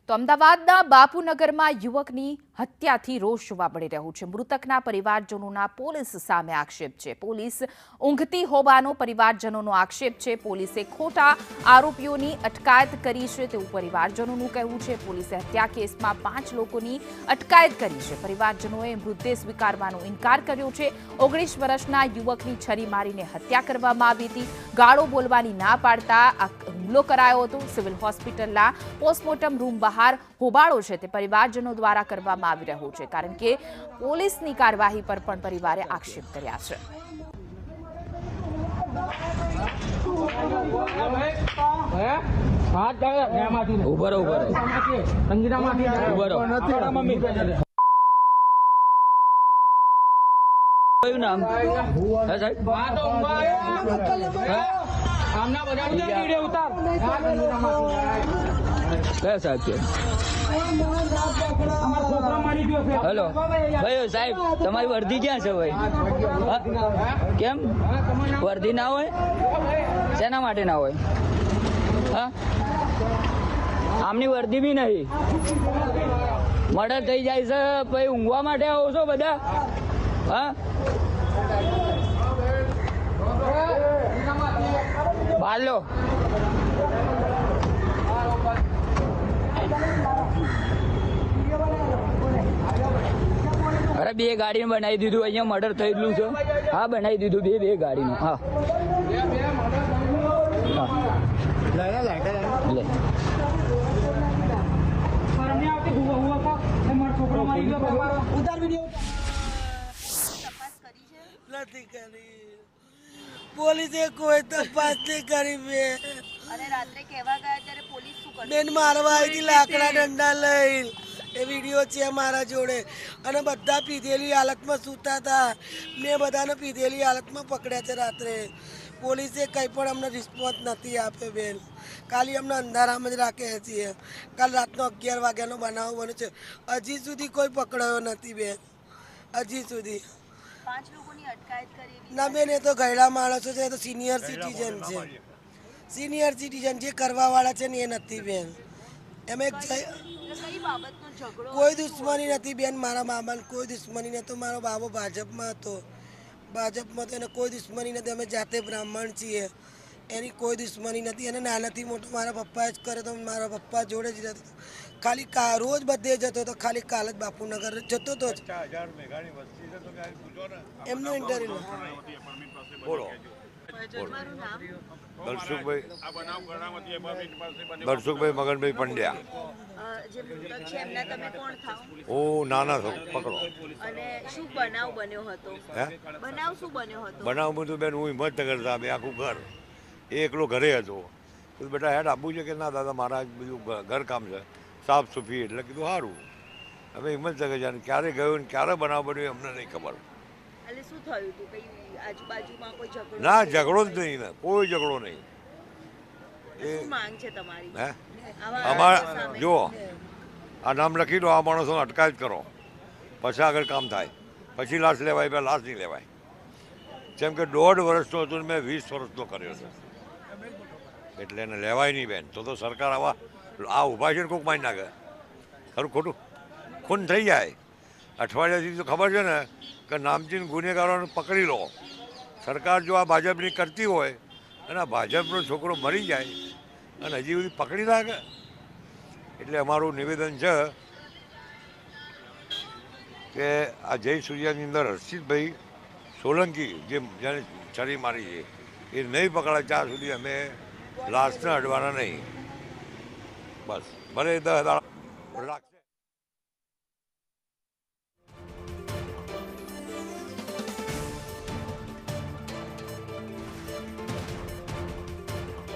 તો અમદાવાદના બાપુનગરમાં યુવકની હત્યાથી રોષ જોવા મળી રહ્યો છે। મૃતકના પરિવારજનોના પોલીસ સામે આક્ષેપ છે। પોલીસ ઊંઘતી હોવાનો પરિવારજનોનો આક્ષેપ છે। પોલીસે ખોટા આરોપીઓની અટકાયત કરી છે તેવું પરિવારજનોનું કહેવું છે। પોલીસે હત્યા કેસમાં 5 લોકોની અટકાયત કરી છે। પરિવારજનોએ મૃતદેહ સ્વીકારવાનો ઇનકાર કર્યો છે। 19 વર્ષના યુવકની છરી મારીને હત્યા કરવામાં આવી હતી। ગાળો બોલવાની ના પાડતા હુમલો કરાયો હતો। સિવિલ હોસ્પિટલના પોસ્ટમોર્ટમ રૂમ બહાર હોબાળો છે તે પરિવારજનો દ્વારા કરવામાં આવી રહ્યો છે, કારણ કે પોલીસની કાર્યવાહી પર પણ પરિવારે આક્ષેપ કર્યા છે। हेलो भाई साहब તમારી વર્દી ક્યાં છે ભાઈ? કેમ વર્દી ના હોય? શેના માટે ના હોય? હા, આમની વર્દી બી નહીં। મર્ડર થઈ જાય છે ભાઈ, ઊંઘવા માટે આવો છો બધા? હા, બાલો अरे बे गाड़ी में बनाई दीधु, अँ मर्डर थयेलू छे। हाँ, बनाई दीधु बे गाड़ी में। हाँ, ले પોલીસે કોઈ તપાસ નહીં કરી બેન। અને રાત્રે કહેવા ગયા ત્યારે પોલીસ શું કરે? બેન મારવા આવી હતી લાકડા ડંડા લઈ। એ વિડીયો છે મારા જોડે। અને બધા પીધેલી હાલતમાં સૂતા હતા। મેં બધાને પીધેલી હાલતમાં પકડ્યા છે રાત્રે। પોલીસે કંઈ પણ અમને રિસ્પોન્સ નથી આપ્યો બેન। ખાલી અમને અંધારામાં જ રાખે છીએ। કાલ રાતનો 11 વાગ્યાનો બનાવ બન્યો છે, હજી સુધી કોઈ પકડાયો નથી બેન, હજી સુધી। 5 લોકોની અટકાયત કરી ના બેન, એ તો ગયડા માણસો છે, એ તો સિનિયર સિટીઝન છે। સિનિયર સિટીઝન જે કરવાવાળા છે ને એ નથી બેન। એમ એક કઈ બાબતનો ઝઘડો? કોઈ દુશ્મની નથી બેન, મારા મામાને કોઈ દુશ્મની નથી। મારો બાબો ભાજપમાં હતો, ભાજપમાં તો એને કોઈ દુશ્મની નથી। અમે જાતે બ્રાહ્મણ છીએ, એની કોઈ દુશ્મની નથી। એને નાનાથી મોટો મારા પપ્પાએ જ કરે તો મારા પપ્પા જોડે જ રહેતો હતો। ખાલી રોજ બધે જતો હતો, ખાલી કાલ જ બાપુનગર જતો હતો જ। એમનો ઇન્ટરવ્યુ તમારું નામ? દર્શુકભાઈ મગનભાઈ પંડ્યા। જે મૃતક છે એમના તમે કોણ થાવ? હું નાના છો પકડો। અને શું બનાવ બન્યો હતો? હે, બનાવ શું બન્યો હતો? બનાવ બધું બેન, હું હિંમતનગર હતા, મેં આખું ઘર એ એકલો ઘરે હતો। તો બેટા હેડ આપવું છે કે ના દાદા, મારા બધું ઘર કામ છે, સાફ સફી। એટલે કીધું સારું। હવે હિંમતનગર જાય, ક્યારે ગયો ને ક્યારે બનાવ બન્યો અમને નહીં ખબર। એટલે શું થયું હતું? કઈ આજુબાજુમાં કોઈ ઝઘડો? ના, ઝઘડો જ નહીં ને, કોઈ ઝઘડો નહીં। શું માંગ છે તમારી? હે, આવા અમારા સામે? જુઓ, આ નામ લખી દો, આ માણસોને અટકાયત કરો, પછી આગળ કામ થાય। પછી લાશ લેવાય, પહેલાં લાશ નહીં લેવાય। જેમ કે 1.5 વર્ષનો હતો ને મેં 20 વર્ષનો કર્યો છે, એટલે એને લેવાય નહીં બેન। તો સરકાર આવા આ ઊભા છે ને કોઈક મારી નાખે, ખરું ખોટું ખૂન થઈ જાય। અઠવાડિયાથી તો ખબર છે ને કે નામચીન ગુનેગારોને પકડી લો। સરકાર જો આ ભાજપની કરતી હોય અને આ ભાજપનો છોકરો મરી જાય અને હજી બધી પકડી રાખે, એટલે અમારું નિવેદન છે કે આ જય સૂર્યાની અંદર હર્ષિતભાઈ સોલંકી જેને છરી મારી છે એ નહીં પકડાય ત્યાં સુધી અમે લાશને અડવાના નહીં। બસ, ભલે 10 દાડા રાખશે।